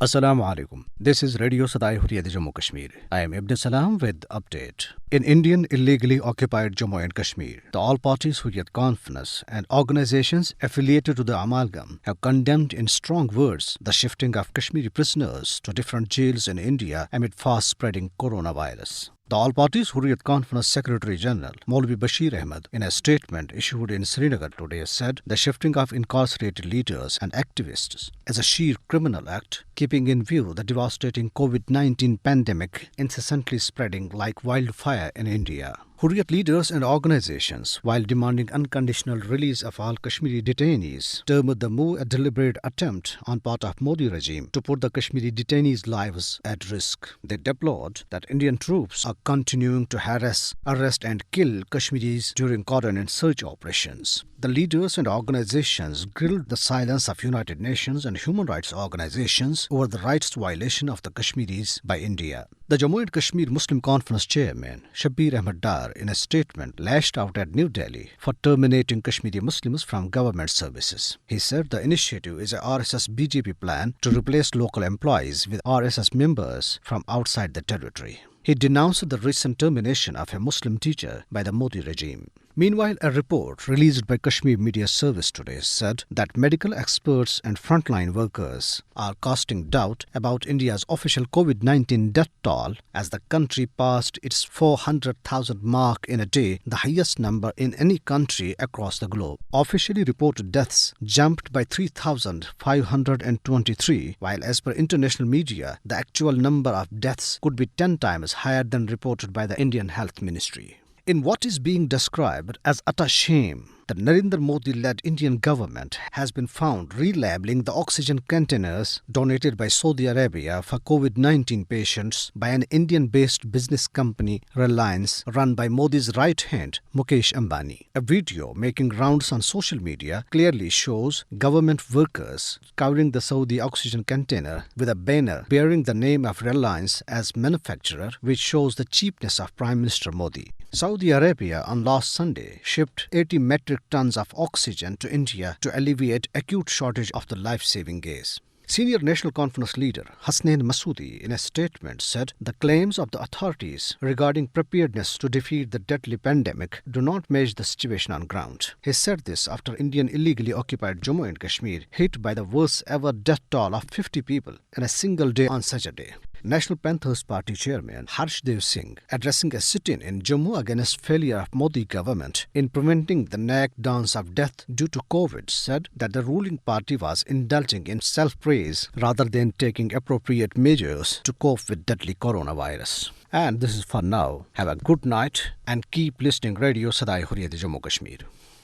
Assalamu alaikum. This is Radio Sadai Hurriyat Jammu Kashmir. I am Ibn Salam with update. In Indian illegally occupied Jammu and Kashmir, the All Parties Hurriyat Conference and organizations affiliated to the amalgam have condemned in strong words the shifting of Kashmiri prisoners to different jails in India amid fast-spreading coronavirus. The All Parties Hurriyat Conference Secretary General Maulvi Bashir Ahmed, in a statement issued in Srinagar today, said the shifting of incarcerated leaders and activists is a sheer criminal act, keeping in view the devastating COVID-19 pandemic incessantly spreading like wildfire in India. Hurriyat leaders and organizations, while demanding unconditional release of all Kashmiri detainees, termed the move a deliberate attempt on part of Modi regime to put the Kashmiri detainees' lives at risk. They deplored that Indian troops are continuing to harass, arrest and kill Kashmiris during cordon and search operations. The leaders and organizations grilled the silence of United Nations and human rights organizations over the rights violation of the Kashmiris by India. The Jammu and Kashmir Muslim Conference chairman, Shabbir Ahmed Dar, in a statement lashed out at New Delhi for terminating Kashmiri Muslims from government services. He said the initiative is a RSS-BJP plan to replace local employees with RSS members from outside the territory. He denounced the recent termination of a Muslim teacher by the Modi regime. Meanwhile, a report released by Kashmir Media Service today said that medical experts and frontline workers are casting doubt about India's official COVID-19 death toll as the country passed its 400,000 mark in a day, the highest number in any country across the globe. Officially reported deaths jumped by 3,523, while as per international media, the actual number of deaths could be 10 times higher than reported by the Indian Health Ministry. In what is being described as utter shame, the Narendra Modi-led Indian government has been found relabeling the oxygen containers donated by Saudi Arabia for COVID-19 patients by an Indian-based business company, Reliance, run by Modi's right hand, Mukesh Ambani. A video making rounds on social media clearly shows government workers covering the Saudi oxygen container with a banner bearing the name of Reliance as manufacturer, which shows the cheapness of Prime Minister Modi. Saudi Arabia on last Sunday shipped 80 metric tons of oxygen to India to alleviate acute shortage of the life-saving gas. Senior National Conference leader Hasnain Masudi, in a statement, said the claims of the authorities regarding preparedness to defeat the deadly pandemic do not match the situation on ground. He said this after Indian illegally occupied Jammu and Kashmir hit by the worst ever death toll of 50 people in a single day on Saturday. National Panthers Party chairman Harshdev Singh, addressing a sit-in in Jammu against failure of Modi government in preventing the neck dance of death due to COVID, said that the ruling party was indulging in self-praise rather than taking appropriate measures to cope with deadly coronavirus. And this is for now. Have a good night and keep listening Radio Sadai Hurriyat Jammu Kashmir.